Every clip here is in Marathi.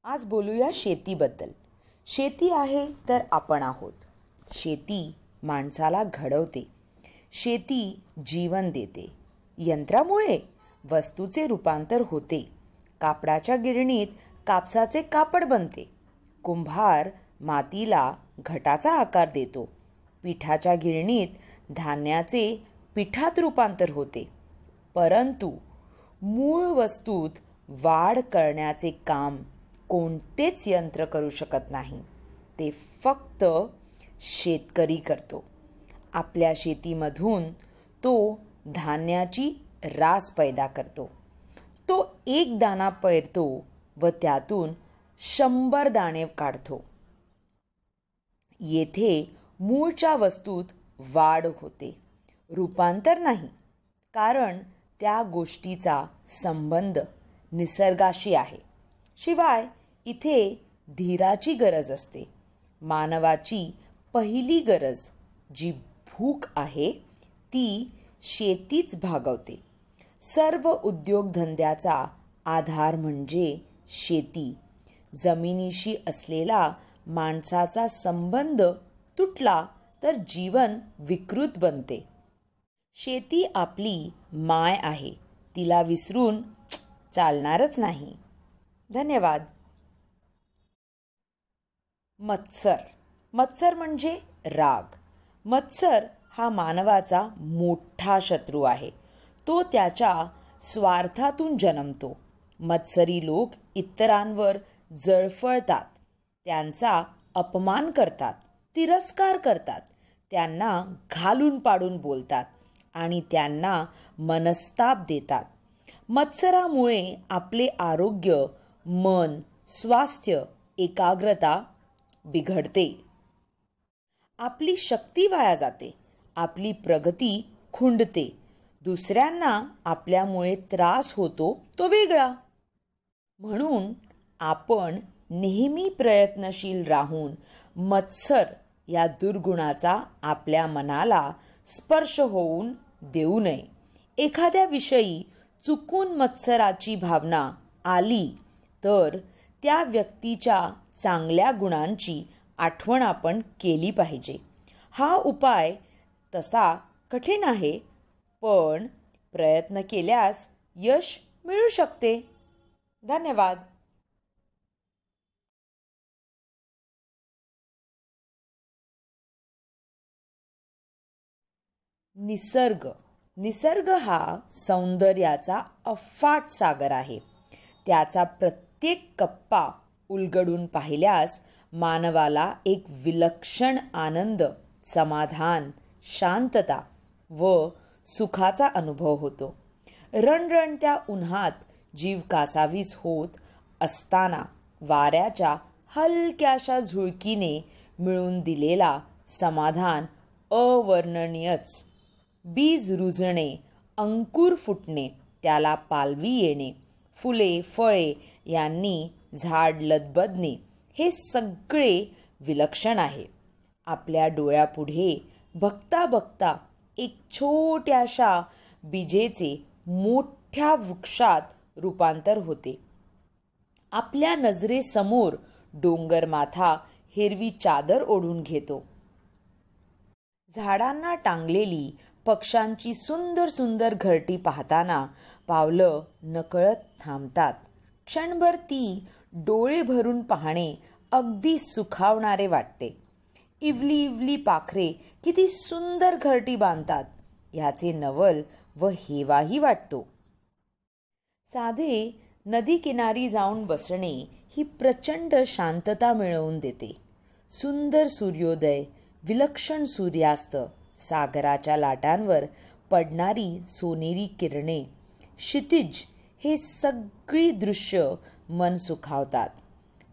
आज बोलूया शेतीबद्दल. शेती आहे तर आपण आहोत. शेती माणसाला घडवते. शेती जीवन देते. यंत्रामुळे वस्तूचे रूपांतर होते. कापडाच्या गिरणीत कापसाचे कापड बनते. कुंभार मातीला घटाचा आकार देतो. पिठाच्या गिरणीत धान्याचे पिठात रूपांतर होते. परंतु मूळ वस्तूत वाढ करण्याचे काम कोणतेच यंत्र करू शकत नाही. ते फक्त शेतकरी करतो. आपल्या शेतीमधून तो धान्याची रास पैदा करतो. तो एक दाणा पेरतो व त्यातून 100 दाणे काढतो. येथे मूळच्या वस्तूत वाढ होते, रूपांतर नाही. कारण त्या गोष्टीचा संबंध निसर्गाशी आहे. शिवाय इथे धीराची गरज असते. मानवाची पहिली गरज जी भूक आहे ती शेतीच भागवते. सर्व उद्योगधंद्याचा आधार म्हणजे शेती. जमिनीशी असलेला माणसाचा संबंध तुटला तर जीवन विकृत बनते. शेती आपली माय आहे. तिला विसरून चालणारच नाही. धन्यवाद. मत्सर म्हणजे राग. मत्सर हा मानवाचा मोठा शत्रू आहे. तो त्याच्या स्वार्थातून जन्मतो. मत्सरी लोक इतरांवर जळफळतात, त्यांचा अपमान करतात, तिरस्कार करतात, त्यांना घालून पाडून बोलतात आणि त्यांना मनस्ताप देतात. मत्सरामुळे आपले आरोग्य, मन, स्वास्थ्य, एकाग्रता बिघडते. आपली शक्ती वाया जाते. आपली प्रगती खुंटते. दुसऱ्यांना आपल्यामुळे त्रास होतो तो वेगळा. म्हणून आपण नेहमी प्रयत्नशील राहून मत्सर या दुर्गुणाचा आपल्या मनाला स्पर्श होऊन देऊ नये. एखाद्या विषयी चुकून मत्सराची भावना आली तर त्या व्यक्तीच्या चांगल्या गुणांची आठवण आपण केली पाहिजे. हा उपाय तसा कठीण आहे, पण प्रयत्न केल्यास यश मिळू शकते. धन्यवाद. निसर्ग हा सौंदर्याचा अफाट सागर आहे. त्याचा प्रत्येक कप्पा उलगडून पाहिल्यास मानवाला एक विलक्षण आनंद, समाधान, शांतता व सुखाचा अनुभव होतो. रणरणत्या उन्हात जीव कासावीस होत असताना वाऱ्याच्या हलक्याशा झुळकीने मिळून दिलेला समाधान अवर्णनीयच. बीज रुजणे, अंकुर फुटणे, त्याला पालवी येणे, फुले फळे यांनी झाड लदबदणे, हे सगळे विलक्षण आहे. आपल्या डोळ्यापुढे बघता बघता एक छोट्याशा बीजेचे मोठ्या वृक्षात रूपांतर होते. आपल्या नजरेसमोर डोंगरमाथा हिरवी चादर ओढून घेतो. झाडांना टांगलेली पक्ष्यांची सुंदर सुंदर घरटी पाहताना पावलं नकळत थांबतात. क्षणभर ती डोळे भरून पाहणे अगदी सुखावणारे वाटते. इवली इवली पाखरे किती सुंदर घरटी बांधतात याचे नवल व हेवाही वाटतो. साधे नदी किनारी जाऊन बसणे ही प्रचंड शांतता मिळवून देते. सुंदर सूर्योदय, विलक्षण सूर्यास्त, सागराच्या लाटांवर पडणारी सोनेरी किरणे, क्षितिज, हे सगळी दृश्य मन सुखावतात.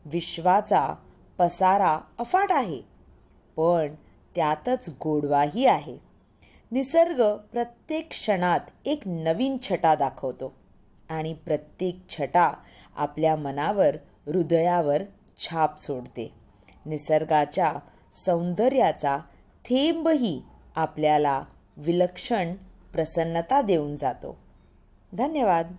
विश्वाचा पसारा अफाट आहे, पण त्यातच गोडवाही आहे. निसर्ग प्रत्येक क्षणात एक नवीन छटा दाखवतो आणि प्रत्येक छटा आपल्या मनावर, हृदयावर छाप सोडते. निसर्गाच्या सौंदर्याचा थेंबही आपल्याला विलक्षण प्रसन्नता देऊन जातो. धन्यवाद.